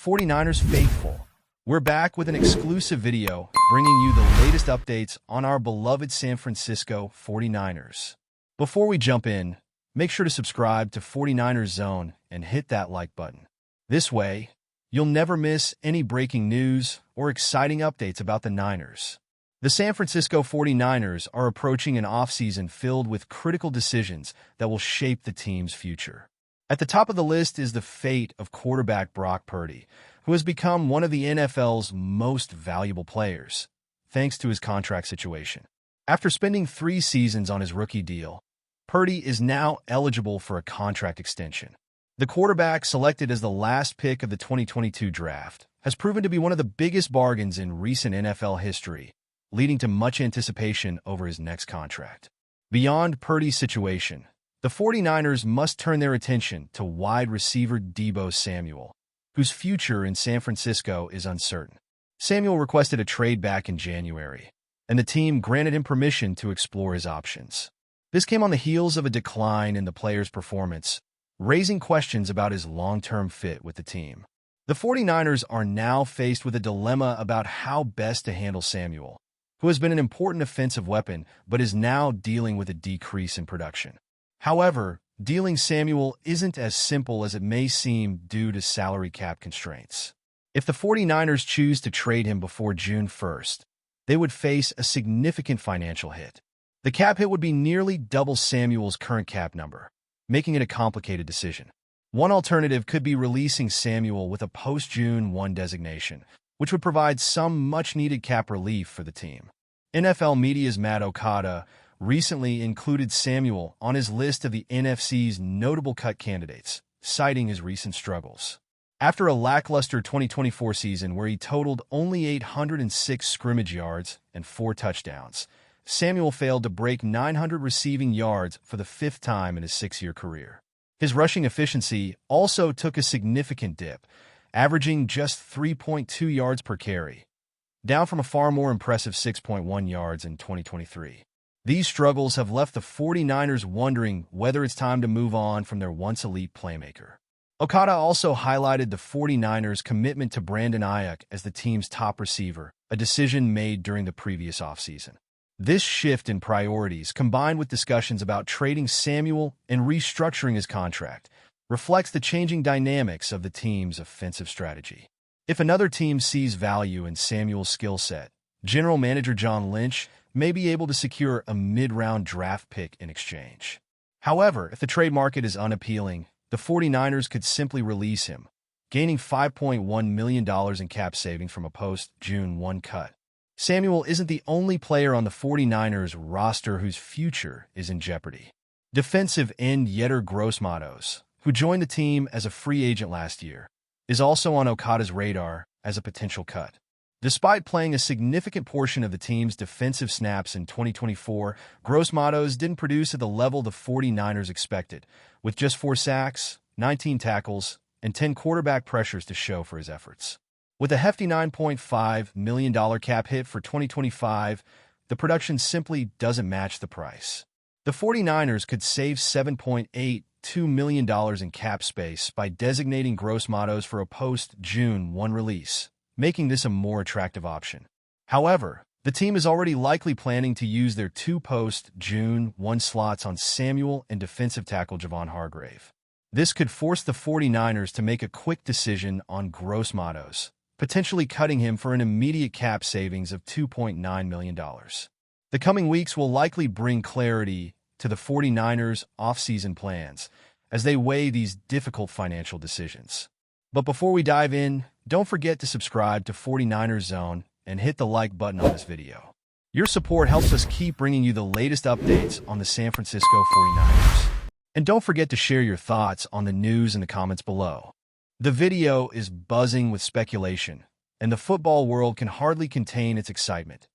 49ers faithful, we're back with an exclusive video bringing you the latest updates on our beloved San Francisco 49ers. Before we jump in, make sure to subscribe to 49ers Zone and hit that like button. This way, you'll never miss any breaking news or exciting updates about the Niners. The San Francisco 49ers are approaching an offseason filled with critical decisions that will shape the team's future. At the top of the list is the fate of quarterback Brock Purdy, who has become one of the NFL's most valuable players, thanks to his contract situation. After spending 3 seasons on his rookie deal, Purdy is now eligible for a contract extension. The quarterback, selected as the last pick of the 2022 draft, has proven to be one of the biggest bargains in recent NFL history, leading to much anticipation over his next contract. Beyond Purdy's situation, the 49ers must turn their attention to wide receiver Deebo Samuel, whose future in San Francisco is uncertain. Samuel requested a trade back in January, and the team granted him permission to explore his options. This came on the heels of a decline in the player's performance, raising questions about his long-term fit with the team. The 49ers are now faced with a dilemma about how best to handle Samuel, who has been an important offensive weapon but is now dealing with a decrease in production. However, dealing Samuel isn't as simple as it may seem due to salary cap constraints. If the 49ers choose to trade him before June 1st, they would face a significant financial hit. The cap hit would be nearly double Samuel's current cap number, making it a complicated decision. One alternative could be releasing Samuel with a post-June 1 designation, which would provide some much-needed cap relief for the team. NFL Media's Matt Okada recently included Samuel on his list of the NFC's notable cut candidates, citing his recent struggles. After a lackluster 2024 season where he totaled only 806 scrimmage yards and 4 touchdowns, Samuel failed to break 900 receiving yards for the 5th time in his 6-year career. His rushing efficiency also took a significant dip, averaging just 3.2 yards per carry, down from a far more impressive 6.1 yards in 2023. These struggles have left the 49ers wondering whether it's time to move on from their once-elite playmaker. Okada also highlighted the 49ers' commitment to Brandon Ayuk as the team's top receiver, a decision made during the previous offseason. This shift in priorities, combined with discussions about trading Samuel and restructuring his contract, reflects the changing dynamics of the team's offensive strategy. If another team sees value in Samuel's skill set, General Manager John Lynch may be able to secure a mid-round draft pick in exchange. However, if the trade market is unappealing, the 49ers could simply release him, gaining $5.1 million in cap savings from a post-June 1 cut. Samuel isn't the only player on the 49ers roster whose future is in jeopardy. Defensive end Yetur Gross-Matos, who joined the team as a free agent last year, is also on Okada's radar as a potential cut. Despite playing a significant portion of the team's defensive snaps in 2024, Gross-Matos didn't produce at the level the 49ers expected, with just 4 sacks, 19 tackles, and 10 quarterback pressures to show for his efforts. With a hefty $9.5 million cap hit for 2025, the production simply doesn't match the price. The 49ers could save $7.82 million in cap space by designating Gross-Matos for a post-June 1 release, making this a more attractive option. However, the team is already likely planning to use their 2 post-June 1 slots on Samuel and defensive tackle Javon Hargrave. This could force the 49ers to make a quick decision on Gross-Matos, potentially cutting him for an immediate cap savings of $2.9 million. The coming weeks will likely bring clarity to the 49ers' offseason plans as they weigh these difficult financial decisions. But before we dive in, don't forget to subscribe to 49ers Zone and hit the like button on this video. Your support helps us keep bringing you the latest updates on the San Francisco 49ers. And don't forget to share your thoughts on the news in the comments below. The video is buzzing with speculation, and the football world can hardly contain its excitement.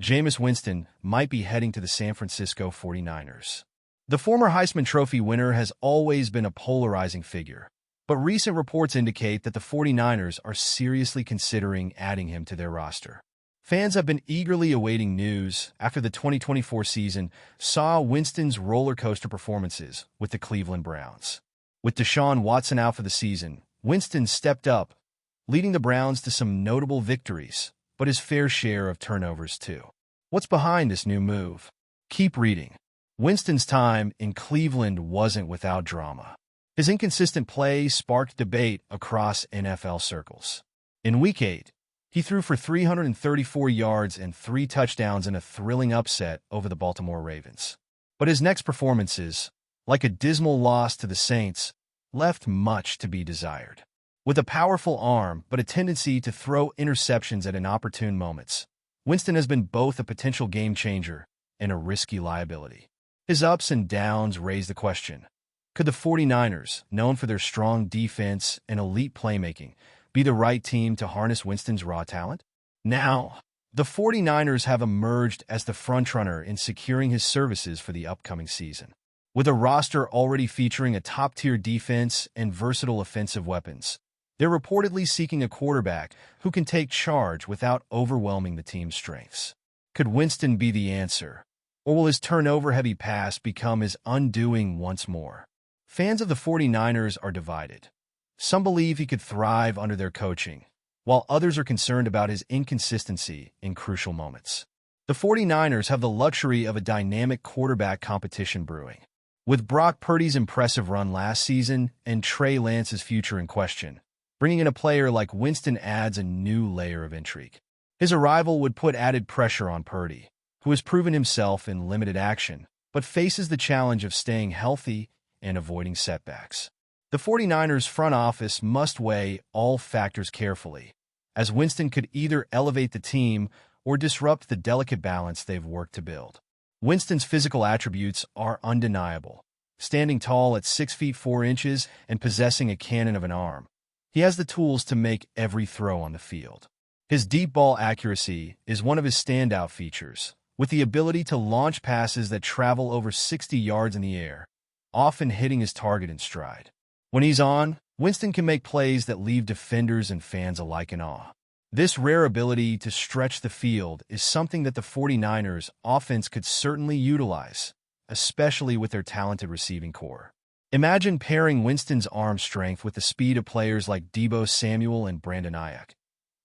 Jameis Winston might be heading to the San Francisco 49ers. The former Heisman Trophy winner has always been a polarizing figure, but recent reports indicate that the 49ers are seriously considering adding him to their roster. Fans have been eagerly awaiting news after the 2024 season saw Winston's roller coaster performances with the Cleveland Browns. With Deshaun Watson out for the season, Winston stepped up leading the Browns to some notable victories, but his fair share of turnovers too. What's behind this new move? Keep reading. Winston's time in Cleveland wasn't without drama. His inconsistent play sparked debate across NFL circles. In Week 8, he threw for 334 yards and 3 touchdowns in a thrilling upset over the Baltimore Ravens. But his next performances, like a dismal loss to the Saints, left much to be desired. With a powerful arm but a tendency to throw interceptions at inopportune moments, Winston has been both a potential game-changer and a risky liability. His ups and downs raise the question: could the 49ers, known for their strong defense and elite playmaking, be the right team to harness Winston's raw talent? Now, the 49ers have emerged as the frontrunner in securing his services for the upcoming season. With a roster already featuring a top-tier defense and versatile offensive weapons, they're reportedly seeking a quarterback who can take charge without overwhelming the team's strengths. Could Winston be the answer, or will his turnover-heavy past become his undoing once more? Fans of the 49ers are divided. Some believe he could thrive under their coaching, while others are concerned about his inconsistency in crucial moments. The 49ers have the luxury of a dynamic quarterback competition brewing. With Brock Purdy's impressive run last season and Trey Lance's future in question, bringing in a player like Winston adds a new layer of intrigue. His arrival would put added pressure on Purdy, who has proven himself in limited action, but faces the challenge of staying healthy and avoiding setbacks. The 49ers front office must weigh all factors carefully, as Winston could either elevate the team or disrupt the delicate balance they've worked to build. Winston's physical attributes are undeniable. Standing tall at 6 feet 4 inches and possessing a cannon of an arm, he has the tools to make every throw on the field. His deep ball accuracy is one of his standout features, with the ability to launch passes that travel over 60 yards in the air, often hitting his target in stride. When he's on, Winston can make plays that leave defenders and fans alike in awe. This rare ability to stretch the field is something that the 49ers offense could certainly utilize, especially with their talented receiving core. Imagine pairing Winston's arm strength with the speed of players like Deebo Samuel and Brandon Ayuk.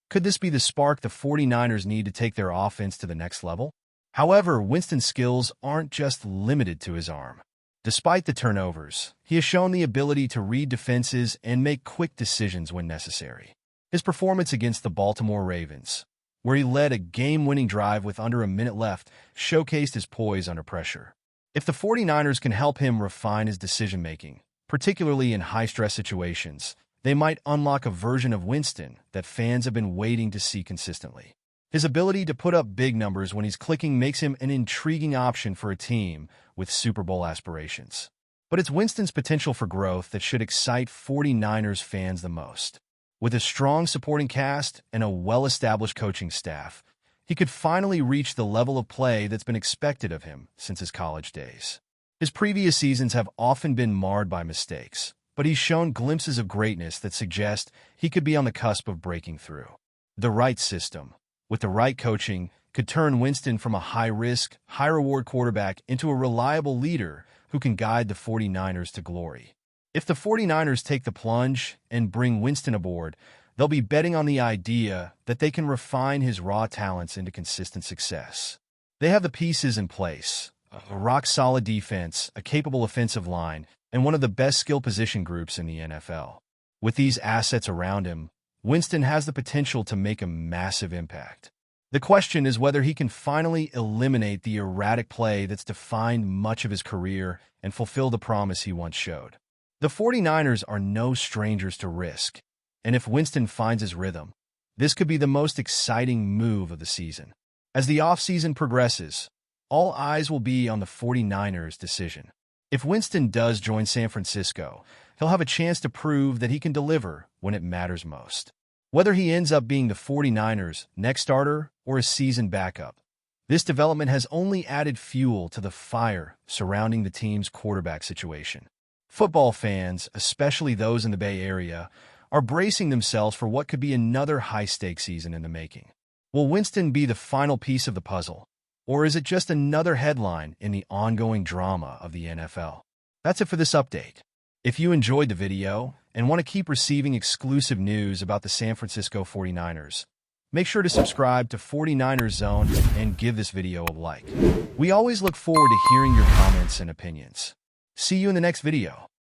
Could this be the spark the 49ers need to take their offense to the next level? However, Winston's skills aren't just limited to his arm. Despite the turnovers, he has shown the ability to read defenses and make quick decisions when necessary. His performance against the Baltimore Ravens, where he led a game-winning drive with under a minute left, showcased his poise under pressure. If the 49ers can help him refine his decision-making, particularly in high-stress situations, they might unlock a version of Winston that fans have been waiting to see consistently. His ability to put up big numbers when he's clicking makes him an intriguing option for a team with Super Bowl aspirations. But it's Winston's potential for growth that should excite 49ers fans the most. With a strong supporting cast and a well-established coaching staff, he could finally reach the level of play that's been expected of him since his college days. His previous seasons have often been marred by mistakes, but he's shown glimpses of greatness that suggest he could be on the cusp of breaking through. The right system, with the right coaching, could turn Winston from a high-risk, high-reward quarterback into a reliable leader who can guide the 49ers to glory. If the 49ers take the plunge and bring Winston aboard, they'll be betting on the idea that they can refine his raw talents into consistent success. They have the pieces in place: a rock-solid defense, a capable offensive line, and one of the best skill position groups in the NFL. With these assets around him, Winston has the potential to make a massive impact. The question is whether he can finally eliminate the erratic play that's defined much of his career and fulfill the promise he once showed. The 49ers are no strangers to risk, and if Winston finds his rhythm, this could be the most exciting move of the season. As the offseason progresses, all eyes will be on the 49ers' decision. If Winston does join San Francisco, he'll have a chance to prove that he can deliver when it matters most. Whether he ends up being the 49ers' next starter or a seasoned backup, this development has only added fuel to the fire surrounding the team's quarterback situation. Football fans, especially those in the Bay Area, are bracing themselves for what could be another high-stakes season in the making. Will Winston be the final piece of the puzzle, or is it just another headline in the ongoing drama of the NFL? That's it for this update. If you enjoyed the video and want to keep receiving exclusive news about the San Francisco 49ers, make sure to subscribe to 49ers Zone and give this video a like. We always look forward to hearing your comments and opinions. See you in the next video.